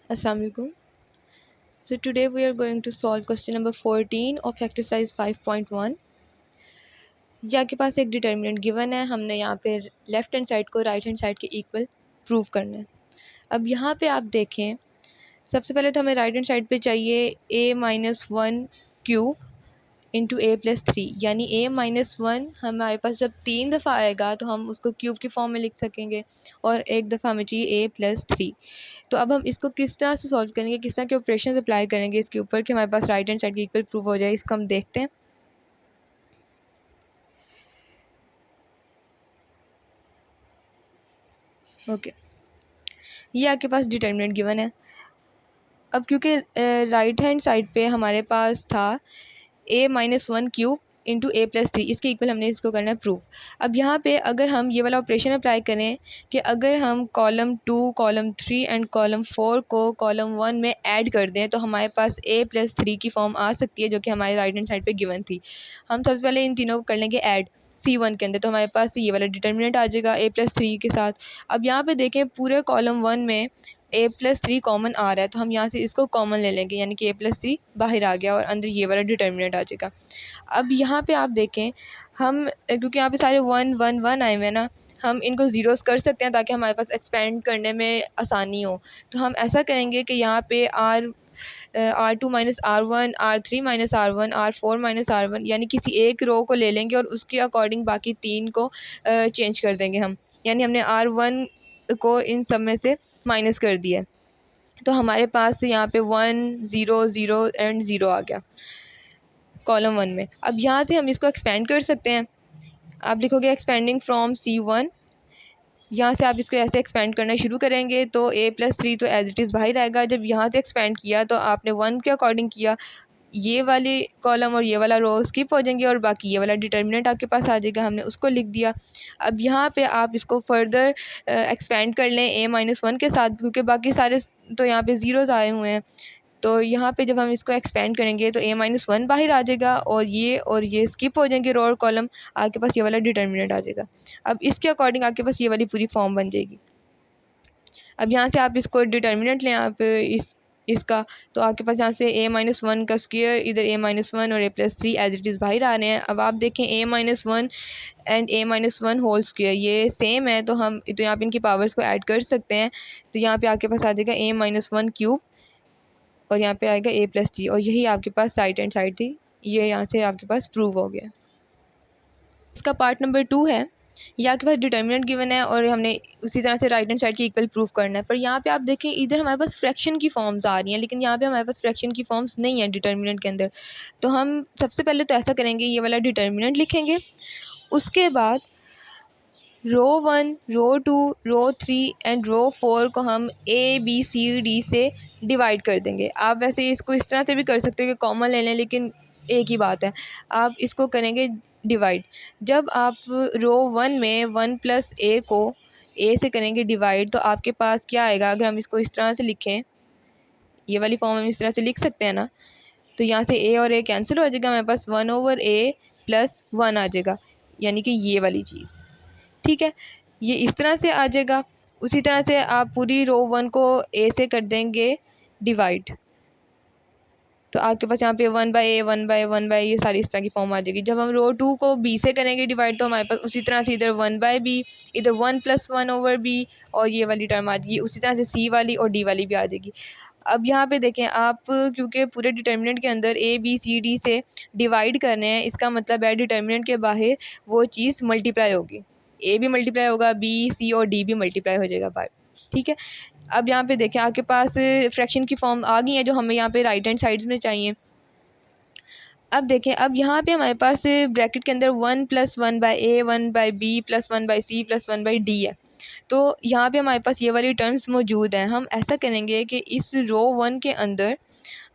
Assalamu alaikum. So today we are going to solve question number 14 of exercise 5.1. या के पास एक determinant given है, हमने यहाँ पे लेफ़्ट हैंड साइड को राइट हैंड साइड के इक्वल प्रूव करना है। अब यहाँ पे आप देखें, सबसे पहले तो हमें राइट हैंड साइड पे चाहिए a-1 क्यूब इंटू a+3, यानी a-1 हमारे पास जब 3 दफ़ा आएगा तो हम उसको क्यूब की फॉर्म में लिख सकेंगे और एक दफ़ा हमें चाहिए a+3। तो अब हम इसको किस तरह से सॉल्व करेंगे, किस तरह के ऑपरेशन अप्लाई करेंगे इसके ऊपर कि हमारे पास राइट हैंड साइड की इक्वल प्रूव हो जाए, इसको हम देखते हैं। ओके, ये आपके पास डिटर्मिनेंट गिवन है। अब क्योंकि राइट हैंड साइड पे हमारे पास था a-1 क्यूब इंटू a+3, इसके इक्वल हमने इसको करना है प्रूफ। अब यहाँ पे अगर हम ये वाला ऑपरेशन अप्लाई करें कि अगर हम कॉलम 2, कॉलम 3 एंड कॉलम 4 को कॉलम 1 में ऐड कर दें तो हमारे पास a+3 की फॉर्म आ सकती है, जो कि हमारे राइट हैंड साइड पे गिवन थी। हम सबसे पहले इन तीनों को कर लेंगे ऐड C1 के अंदर, तो हमारे पास ये वाला डिटर्मिनेंट आ जाएगा a+3 के साथ। अब यहाँ पे देखें, पूरे कॉलम 1 में a+3 कॉमन आ रहा है, तो हम यहाँ से इसको कॉमन ले लेंगे, यानी कि a+3 बाहर आ गया और अंदर ये वाला डिटर्मिनेंट आ जाएगा। अब यहाँ पे आप देखें, हम क्योंकि यहाँ पे सारे 1 1 1 आए हुए हैं ना, हम इनको ज़ीरोज़ कर सकते हैं ताकि हमारे पास एक्सपेंड करने में आसानी हो। तो हम ऐसा करेंगे कि यहाँ पे R2 minus R1, R3 minus R1, R4 minus R1, यानी किसी एक रो को ले लेंगे और उसके अकॉर्डिंग बाकी 3 को चेंज कर देंगे हम, यानी हमने R1 को इन सब में से माइनस कर दिया। तो हमारे पास यहाँ पे 1 0 0 एंड 0 आ गया कॉलम 1 में। अब यहाँ से हम इसको एक्सपेंड कर सकते हैं। आप लिखोगे एक्सपेंडिंग फ्रॉम C1, यहाँ से आप इसको ऐसे एक्सपेंड करना शुरू करेंगे तो a+3 तो एज इट इज़ बाहर आएगा। जब यहाँ से एक्सपेंड किया तो आपने 1 के अकॉर्डिंग किया, ये वाली कॉलम और ये वाला रो स्किप हो जाएंगे और बाकी ये वाला डिटर्मिनेंट आपके पास आ जाएगा, हमने उसको लिख दिया। अब यहाँ पे आप इसको फर्दर एक्सपेंड कर लें a-1 के साथ, क्योंकि बाकी सारे तो यहाँ पे ज़ीरोज़ आए हुए हैं। तो यहाँ पे जब हम इसको एक्सपेंड करेंगे तो a-1 बाहर आ जाएगा और ये स्किप हो जाएंगे रो और कॉलम, आपके पास ये वाला डिटर्मिनेंट आ जाएगा। अब इसके अकॉर्डिंग आपके पास ये वाली पूरी फॉर्म बन जाएगी। अब यहाँ से आप इसको डिटर्मिनेंट लें, आप इसका, तो आपके पास यहाँ से a-1 का स्क्वायर, इधर a-1 और a+3 एज इट इज़ बाहर आ रहे हैं। अब आप देखें a-1 and a-1 whole square ये सेम है, तो हम तो यहाँ पे इनकी पावर्स को ऐड कर सकते हैं। तो यहाँ पे आपके पास आ जाएगा a-1 क्यूब और यहाँ पे आएगा a+3, और यही आपके पास राइट हैंड साइड थी, ये यहाँ से आपके पास प्रूव हो गया। इसका पार्ट नंबर 2 है, यहाँ के पास डिटर्मिनेंट गिवन है और हमने उसी तरह से राइट हैंड साइड की इक्वल प्रूफ करना है। पर यहाँ पे आप देखें, इधर हमारे पास फ्रैक्शन की फॉर्म्स आ रही हैं, लेकिन यहाँ पे हमारे पास फ्रैक्शन की फॉर्म्स नहीं है डिटर्मिनेंट के अंदर। तो हम सबसे पहले तो ऐसा करेंगे, ये वाला डिटर्मिनेंट लिखेंगे, उसके बाद रो 1, रो 2, रो 3 एंड रो 4 को हम A B C D से डिवाइड कर देंगे। आप वैसे इसको इस तरह से भी कर सकते हो कि कॉमन ले लें, लेकिन एक ही बात है, आप इसको करेंगे डिवाइड। जब आप रो 1 में 1 प्लस A को A से करेंगे डिवाइड, तो आपके पास क्या आएगा, अगर हम इसको इस तरह से लिखें, ये वाली फॉर्म हम इस तरह से लिख सकते हैं ना, तो यहाँ से A और A कैंसिल हो जाएगा, हमारे पास 1/A प्लस 1 आ जाएगा, यानी कि ये वाली चीज़। ठीक है, ये इस तरह से आ जाएगा। उसी तरह से आप पूरी रो 1 को A से कर देंगे डिवाइड, तो आपके पास यहाँ पे 1/A 1/1 ये सारी इस तरह की फॉर्म आ जाएगी। जब हम रो 2 को B से करेंगे डिवाइड, तो हमारे पास उसी तरह से इधर 1/B, इधर 1 + 1/B और ये वाली टर्म आ जाएगी। उसी तरह से C वाली और D वाली भी आ जाएगी। अब यहाँ पे देखें आप, क्योंकि पूरे डिटर्मिनेंट के अंदर A B C D से डिवाइड कर रहे हैं, इसका मतलब है डिटर्मिनेंट के बाहर वो चीज़ मल्टीप्लाई होगी, A भी मल्टीप्लाई होगा, B C और D भी मल्टीप्लाई हो जाएगा बाहर। ठीक है, अब यहाँ पे देखें आपके पास फ्रैक्शन की फॉर्म आ गई है जो हमें यहाँ पे राइट हैंड साइड में चाहिए। अब देखें, अब यहाँ पे हमारे पास ब्रैकेट के अंदर 1 + 1/A 1/B + 1/C + 1/D है। तो यहाँ पे हमारे पास ये वाली टर्म्स मौजूद हैं। हम ऐसा करेंगे कि इस रो 1 के अंदर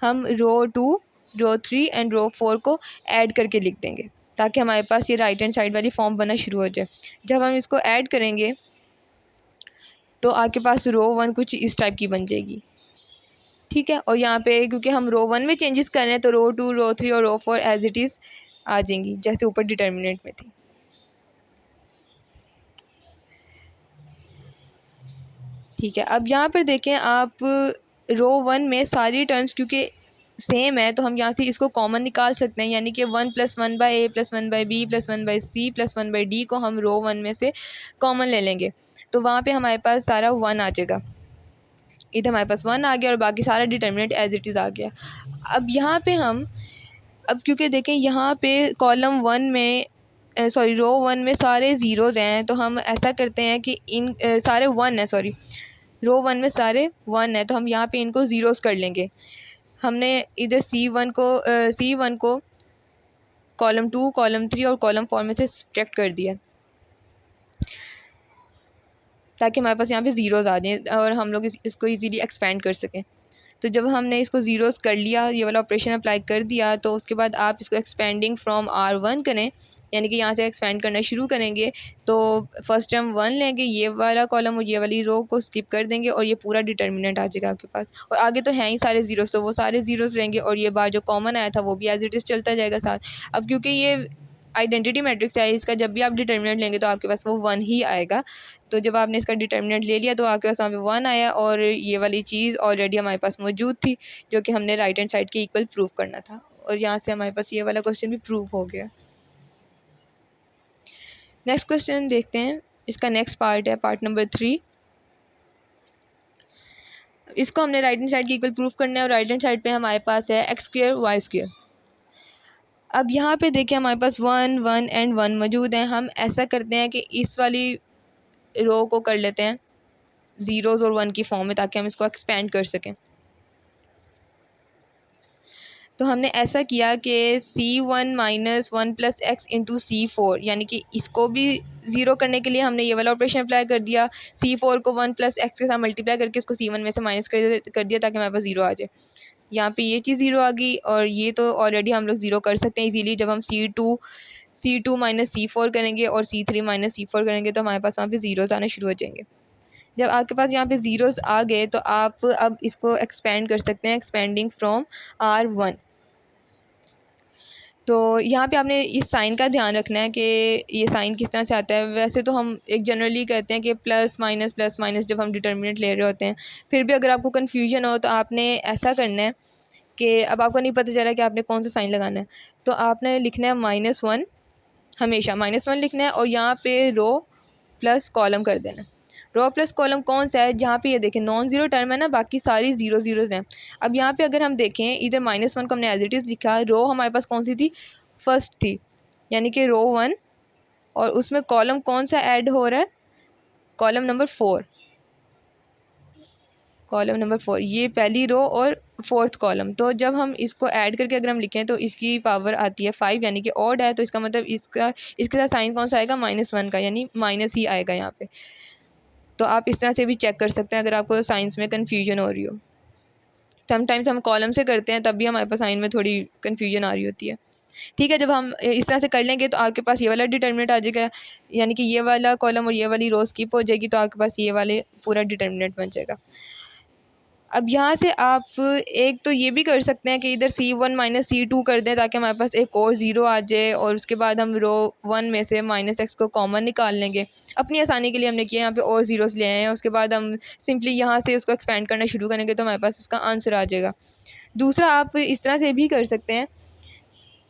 हम रो 2, रो 3 एंड रो 4 को ऐड करके लिख देंगे, ताकि हमारे पास ये राइट हैंड साइड वाली फॉर्म बनना शुरू हो जाए। जब हम इसको ऐड करेंगे तो आपके पास रो 1 कुछ इस टाइप की बन जाएगी। ठीक है, और यहाँ पे क्योंकि हम रो 1 में चेंजेस कर रहे हैं, तो रो 2, रो 3 और रो 4 एज इट इज़ आ जाएंगी, जैसे ऊपर डिटर्मिनेंट में थी। ठीक है, अब यहाँ पर देखें आप, रो वन में सारी टर्म्स क्योंकि सेम है तो हम यहाँ से इसको कॉमन निकाल सकते हैं, यानी कि 1+1/a + 1/b + 1/c + 1/d को हम रो वन में से कॉमन ले लेंगे, तो वहाँ पे हमारे पास सारा 1 आ जाएगा। इधर हमारे पास 1 आ गया और बाकी सारा डिटर्मिनेंट एज इट इज़ आ गया। अब यहाँ पे हम क्योंकि देखें यहाँ पे कॉलम वन में रो वन में सारे ज़ीरोज़ हैं, तो हम ऐसा करते हैं कि इन सारे 1 है, रो वन में सारे 1 है, तो हम यहाँ पे इनको ज़ीरोज़ कर लेंगे। हमने इधर C1 को कॉलम 2, कॉलम 3 और कॉलम 4 में से सब्ट्रैक्ट कर दिया ताकि हमारे पास यहाँ पे ज़ीरोज़ आ जाएँ और हम लोग इसको इजीली एक्सपेंड कर सकें। तो जब हमने इसको ज़ीरोज़ कर लिया, ये वाला ऑपरेशन अप्लाई कर दिया, तो उसके बाद आप इसको एक्सपेंडिंग फ्रॉम R1 करें, यानी कि यहाँ से एक्सपेंड करना शुरू करेंगे। तो फर्स्ट टर्म 1 लेंगे, ये वाला कॉलम और ये वाली रो को स्किप कर देंगे और ये पूरा डिटर्मिनेंट आ जाएगा आपके पास। और आगे तो हैं ही सारे ज़ीरोज़, तो वो सारे ज़ीरोज़ रहेंगे और ये बार जो कॉमन आया था वो भी एज इट इज़ चलता जाएगा साथ। अब क्योंकि ये आइडेंटिटी मैट्रिक्स है, इसका जब भी आप डिटर्मिनेंट लेंगे तो आपके पास वो 1 ही आएगा। तो जब आपने इसका डिटर्मिनेंट ले लिया तो आपके पास वहाँ पे 1 आया और ये वाली चीज़ ऑलरेडी हमारे पास मौजूद थी जो कि हमने राइट हैंड साइड के इक्वल प्रूव करना था, और यहाँ से हमारे पास ये वाला क्वेश्चन भी प्रूव हो गया। नेक्स्ट क्वेश्चन देखते हैं, इसका नेक्स्ट पार्ट है पार्ट नंबर 3। इसको हमने राइट हैंड साइड के इक्वल प्रूव करना है और राइट हैंड साइड पे हमारे पास है x² y²। अब यहाँ पे देखिए हमारे पास 1 1 एंड 1 मौजूद हैं। हम ऐसा करते हैं कि इस वाली रो को कर लेते हैं ज़ीरोज़ और 1 की फॉर्म में ताकि हम इसको एक्सपेंड कर सकें। तो हमने ऐसा किया कि C1 - 1 + x × C4, यानी कि इसको भी ज़ीरो करने के लिए हमने ये वाला ऑपरेशन अप्लाई कर दिया। C4 को 1 + x के साथ मल्टीप्लाई करके इसको C1 में से माइनस कर दिया ताकि हमारे पास ज़ीरो आ जाए। यहाँ पे ये चीज़ ज़ीरो आ गई और ये तो ऑलरेडी हम लोग ज़ीरो कर सकते हैं इजीली। जब हम C2 - C4 करेंगे और C3 - C4 करेंगे तो हमारे पास वहाँ पे ज़ीरोज़ आना शुरू हो जाएंगे। जब आपके पास यहाँ पे ज़ीरोज़ आ गए तो आप अब इसको एक्सपेंड कर सकते हैं, एक्सपेंडिंग फ्रॉम R1। तो यहाँ पे आपने इस साइन का ध्यान रखना है कि ये साइन किस तरह से आता है। वैसे तो हम एक जनरली कहते हैं कि प्लस माइनस जब हम डिटर्मिनेंट ले रहे होते हैं। फिर भी अगर आपको कन्फ्यूजन हो तो आपने ऐसा करना है कि अब आपको नहीं पता चल रहा है कि आपने कौन सा साइन लगाना है, तो आपने लिखना है -1, हमेशा -1 लिखना है और यहाँ पे रो प्लस कॉलम कर देना है। रो प्लस कॉलम कौन सा है, जहाँ पे ये देखें नॉन ज़ीरो टर्म है ना, बाकी सारी ज़ीरोज़ हैं। अब यहाँ पे अगर हम देखें इधर -1 को हमने एज इट इज़ लिखा, रो हमारे पास कौन सी थी, फर्स्ट थी, यानी कि रो 1, और उसमें कॉलम कौन सा ऐड हो रहा है, कॉलम नंबर 4। कॉलम नंबर 4 ये पहली रो और फोर्थ कॉलम। तो जब हम इसको ऐड करके अगर हम लिखें तो इसकी पावर आती है 5, यानी कि ऑड है, तो इसका मतलब इसके साथ साइन कौन सा आएगा, -1 का, यानी माइनस ही आएगा यहाँ पे। तो आप इस तरह से भी चेक कर सकते हैं अगर आपको साइंस में कन्फ्यूजन हो रही हो। समटाइम्स हम कॉलम से करते हैं तब भी हमारे पास साइन में थोड़ी कन्फ्यूजन आ रही होती है। ठीक है, जब हम इस तरह से कर लेंगे तो आपके पास ये वाला डिटर्मिनेंट आ जाएगा, यानी कि ये वाला कॉलम और ये वाली रो स्किप हो जाएगी, तो आपके पास ये वाले पूरा डिटर्मिनेंट बन जाएगा। अब यहाँ से आप एक तो ये भी कर सकते हैं कि इधर C1 - C2 कर दें ताकि हमारे पास एक और ज़ीरो आ जाए, और उसके बाद हम रो 1 में से -x को कॉमन निकाल लेंगे। अपनी आसानी के लिए हमने किया, यहाँ पे और ज़ीरोज़ ले आए हैं। उसके बाद हम सिंपली यहाँ से उसको एक्सपेंड करना शुरू करेंगे तो हमारे पास उसका आंसर आ जाएगा। दूसरा आप इस तरह से भी कर सकते हैं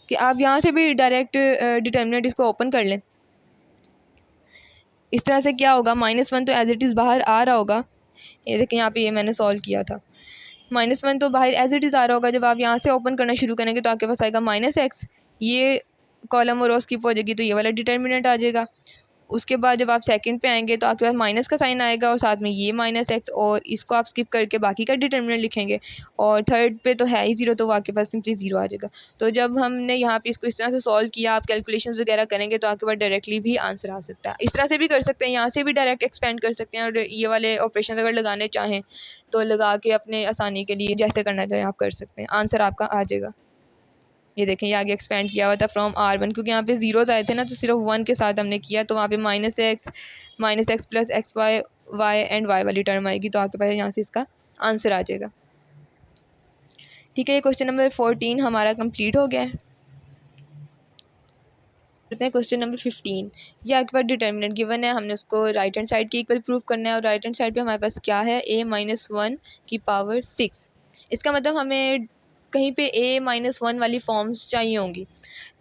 कि आप यहाँ से भी डायरेक्ट डिटर्मिनेंट इसको ओपन कर लें। इस तरह से क्या होगा, -1 तो एज इट इज़ बाहर आ रहा होगा, ये देखें यहाँ पे ये मैंने सॉल्व किया था। -1 तो बाहर एज इट इज़ आ रहा होगा। जब आप यहाँ से ओपन करना शुरू करेंगे तो आपके पास आएगा -x, ये कॉलम और रो स्किप हो जाएगी तो ये वाला डिटर्मिनेंट आ जाएगा। उसके बाद जब आप सेकंड पे आएंगे तो आपके पास माइनस का साइन आएगा और साथ में ये -x, और इसको आप स्किप करके बाकी का डिटर्मिनेंट लिखेंगे, और थर्ड पे तो है ही ज़ीरो, तो वो आपके पास सिंपली ज़ीरो आ जाएगा। तो जब हमने यहाँ पे इसको इस तरह से सॉल्व किया, आप कैलकुलेशंस वगैरह करेंगे तो आपके पास डायरेक्टली भी आंसर आ सकता है। इस तरह से भी कर सकते हैं, यहाँ से भी डायरेक्ट एक्सपेंड कर सकते हैं, और ये वाले ऑपरेशन अगर लगाने चाहें तो लगा के अपने आसानी के लिए जैसे करना चाहें आप कर सकते हैं, आंसर आपका आ जाएगा। ये देखें ये आगे एक्सपेंड किया हुआ था फ्रॉम R1, क्योंकि यहाँ पे ज़ीरोज़ आए थे ना, तो सिर्फ 1 के साथ हमने किया, तो वहाँ पे -x + xy y and y वाली टर्म आएगी, तो आपके पास यहाँ से इसका आंसर आ जाएगा। ठीक है, ये क्वेश्चन नंबर 14 हमारा कंप्लीट हो गया है। हैं क्वेश्चन नंबर 15। ये आपके पास डिटर्मिनेंट गिवन है, हमने उसको राइट हैंड साइड के इक्वल प्रूव करना है और राइट हैंड साइड पे हमारे पास क्या है, a-1 की पावर 6। इसका मतलब हमें कहीं पे a-1 वाली फॉर्म्स चाहिए होंगी।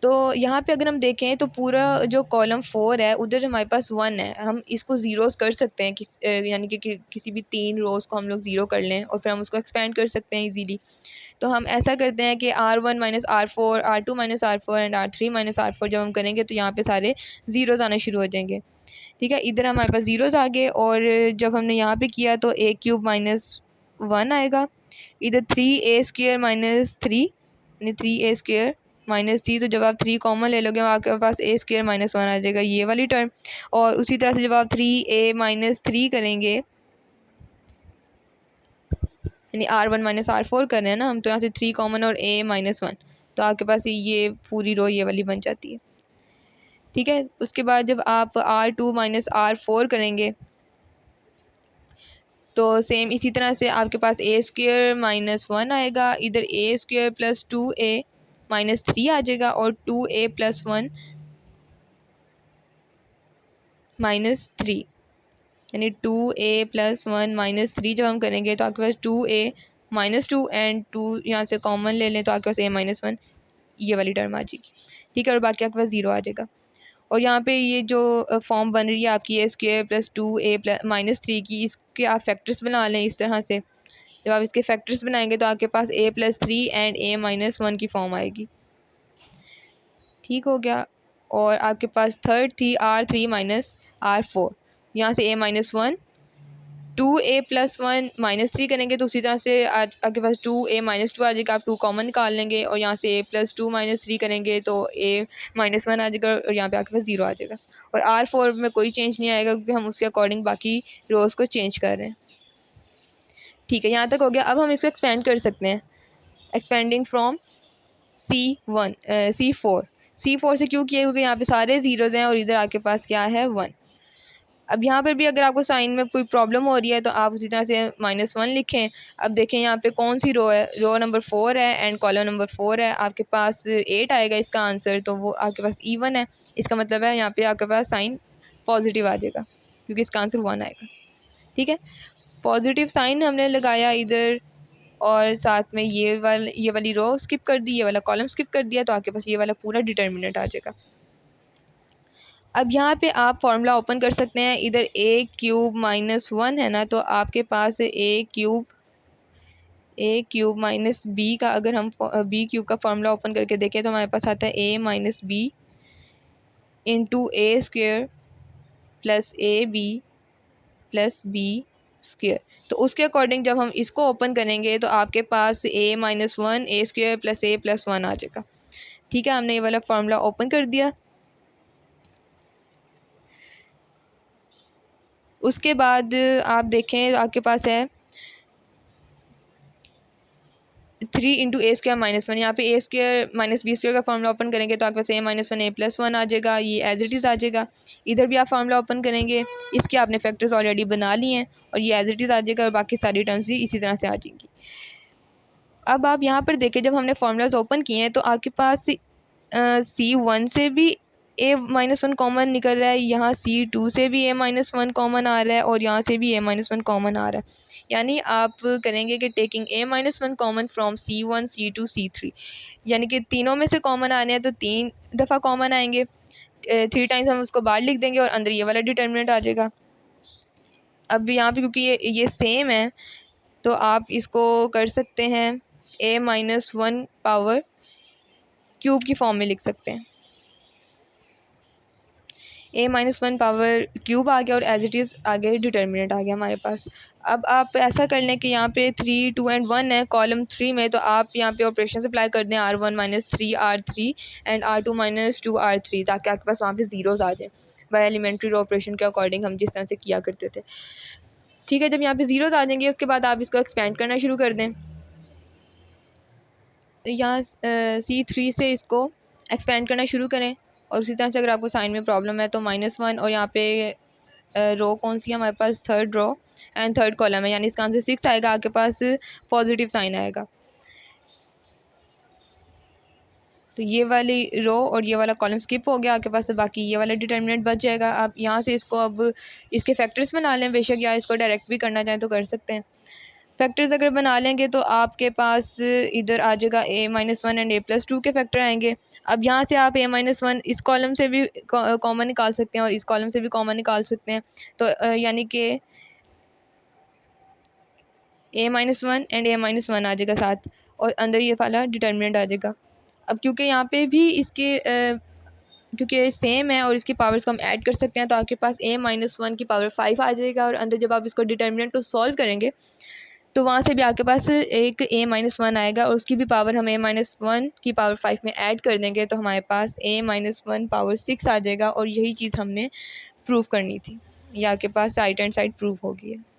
तो यहाँ पे अगर हम देखें तो पूरा जो कॉलम 4 है उधर हमारे पास 1 है, हम इसको ज़ीरोज़ कर सकते हैं यानी कि किसी भी 3 रोज़ को हम लोग ज़ीरो कर लें और फिर हम उसको एक्सपेंड कर सकते हैं इजीली। तो हम ऐसा करते हैं कि R1 minus R4, R2 minus R4 and R3 minus R4 जब हम करेंगे तो यहाँ पे सारे ज़ीरोज़ आने शुरू हो जाएंगे। ठीक है, इधर हमारे पास ज़ीरोज़ आ गए और जब हमने यहाँ पे किया तो a³ माइनस 1 आएगा, इधर 3a² माइनस 3 यानी 3a² माइनस 3। तो जब आप 3 कॉमन ले लोगे आपके पास a² माइनस 1 आ जाएगा, ये वाली टर्म। और उसी तरह से जब आप 3a माइनस 3 करेंगे यानी R1 माइनस R4 कर रहे हैं ना हम, तो यहाँ से 3 कॉमन और a माइनस 1, तो आपके पास ये पूरी रो ये वाली बन जाती है। ठीक है, उसके बाद जब आप R2 माइनस R4 करेंगे तो सेम इसी तरह से आपके पास a² माइनस 1 आएगा, इधर a² प्लस 2a माइनस 3 आ जाएगा और 2a प्लस 1 माइनस 3 यानी 2a प्लस 1 माइनस 3 जब हम करेंगे तो आपके पास 2a माइनस 2 एंड 2 यहाँ से कॉमन ले लें तो आपके पास a माइनस 1 ये वाली टर्म आ जाएगी। ठीक है, और बाकी आपके पास 0 आ जाएगा। और यहाँ पे ये जो फॉर्म बन रही है आपकी a² plus 2a plus minus 3 की, इसके आप फैक्टर्स बना लें इस तरह से। जब आप इसके फैक्टर्स बनाएंगे तो आपके पास a plus 3 and a minus 1 की फॉर्म आएगी। ठीक हो गया, और आपके पास थर्ड थी R3 माइनस R4, यहाँ से a minus 1, 2a plus 1 minus 3 करेंगे तो उसी तरह से आपके पास 2a माइनस 2 आ जाएगा, आप 2 कॉमन निकाल लेंगे और यहाँ से a प्लस 2 माइनस 3 करेंगे तो a माइनस 1 आ जाएगा और यहाँ पे आपके पास 0 आ जाएगा। और R4 में कोई चेंज नहीं आएगा क्योंकि हम उसके अकॉर्डिंग बाकी रोज़ को चेंज कर रहे हैं। ठीक है, यहाँ तक हो गया। अब हम इसको एक्सपेंड कर सकते हैं, एक्सपेंडिंग फ्रॉम C4 से क्यों किया, क्योंकि यहाँ पे सारे ज़ीरोज़ हैं और इधर आपके पास क्या है 1। अब यहाँ पर भी अगर आपको साइन में कोई प्रॉब्लम हो रही है तो आप उसी तरह से -1 लिखें। अब देखें यहाँ पे कौन सी रो है, रो नंबर 4 है एंड कॉलम नंबर 4 है, आपके पास 8 आएगा इसका आंसर, तो वो आपके पास even है। इसका मतलब है यहाँ पे आपके पास साइन पॉजिटिव आ जाएगा क्योंकि इसका आंसर 1 आएगा। ठीक है, पॉजिटिव साइन हमने लगाया इधर और साथ में ये वाली रो स्किप कर दी, ये वाला कॉलम स्किप कर दिया, तो आपके पास ये वाला पूरा डिटर्मिनेंट आ जाएगा। अब यहाँ पे आप फार्मूला ओपन कर सकते हैं, इधर a³ माइनस 1 है ना, तो आपके पास a³ माइनस b का, अगर हम b³ का फार्मूला ओपन करके देखें तो हमारे पास आता है a minus b into a² plus ab plus b²। तो उसके अकॉर्डिंग जब हम इसको ओपन करेंगे तो आपके पास a minus 1 a² plus a plus 1 आ जाएगा। ठीक है, हमने ये वाला फार्मूला ओपन कर दिया। उसके बाद आप देखें आपके पास है 3 इंटू a² माइनस 1, यहाँ पे a² माइनस b² का फार्मूला ओपन करेंगे तो आपके पास a माइनस 1 a प्लस 1 आ जाएगा, ये एज इट इज़ आ जाएगा। इधर भी आप फार्मूला ओपन करेंगे, इसके आपने फैक्टर्स ऑलरेडी बना लिए हैं और ये एज इट इज़ आ जाएगा और बाकी सारी टर्म्स भी इसी तरह से आ जाएंगी। अब आप यहाँ पर देखें, जब हमने फार्मूलाज ओपन किए हैं तो आपके पास C1 से भी a माइनस 1 कॉमन निकल रहा है, यहाँ C2 से भी a माइनस 1 कॉमन आ रहा है और यहाँ से भी a माइनस 1 कॉमन आ रहा है। यानी आप करेंगे कि taking a minus 1 common from C1 C2 C3, यानी कि तीनों में से कॉमन आने हैं तो 3 दफ़ा कॉमन आएंगे, 3 टाइम्स हम उसको बाहर लिख देंगे और अंदर ये वाला डिटर्मिनेंट आ जाएगा। अब यहाँ पे क्योंकि ये सेम है तो आप इसको कर सकते हैं a माइनस 1 पावर क्यूब की फॉर्म में लिख सकते हैं। a माइनस 1 पावर क्यूब आ गया और एज इट इज़ आगे डिटर्मिनेंट आ गया हमारे पास। अब आप ऐसा कर लें कि यहाँ पे 3 2 एंड 1 है कॉलम 3 में, तो आप यहाँ पे ऑपरेशन अप्लाई कर दें R1 minus 3 R3 and R2 minus 2 R3, ताकि आपके पास वहाँ पे ज़ीरोज़ आ जाए बाय एलिमेंट्री रो ऑपरेशन के अकॉर्डिंग हम जिस तरह से किया करते थे। ठीक है, जब यहाँ पे ज़ीरोज़ आ जाएंगे उसके बाद आप इसको एक्सपेंड करना शुरू कर दें। यहाँ C3 से इसको एक्सपेंड करना शुरू करें और उसी तरह से अगर आपको साइन में प्रॉब्लम है तो -1, और यहाँ पे रो कौन सी है हमारे पास, third row and third column है, यानी इसका आंसर 6 आएगा, आपके पास पॉजिटिव साइन आएगा। तो ये वाली रो और ये वाला कॉलम स्किप हो गया आपके पास, तो बाकी ये वाला डिटर्मिनेंट बच जाएगा। आप यहाँ से इसको अब इसके फैक्टर्स बना लें, बेशक या इसको डायरेक्ट भी करना चाहें तो कर सकते हैं। फैक्टर्स अगर बना लेंगे तो आपके पास इधर आ जाएगा a-1 एंड a+2 के फैक्टर आएंगे। अब यहाँ से आप a-1 इस कॉलम से भी कॉमन निकाल सकते हैं और इस कॉलम से भी कॉमन निकाल सकते हैं। तो यानी कि a-1 एंड a-1 आ जाएगा साथ, और अंदर ये वाला डिटर्मिनेंट आ जाएगा। अब क्योंकि यहाँ पे भी इसके क्योंकि सेम है और इसकी पावर्स को हम ऐड कर सकते हैं, तो आपके पास a-1 की पावर 5 आ जाएगा। और अंदर जब आप इसको डिटर्मिनेंट को सॉल्व करेंगे तो वहाँ से भी आपके पास एक a-1 आएगा और उसकी भी पावर हम a-1 की पावर 5 में ऐड कर देंगे, तो हमारे पास a-1 पावर 6 आ जाएगा। और यही चीज़ हमने प्रूव करनी थी, ये आपके पास राइट हैंड साइड प्रूव हो गई है।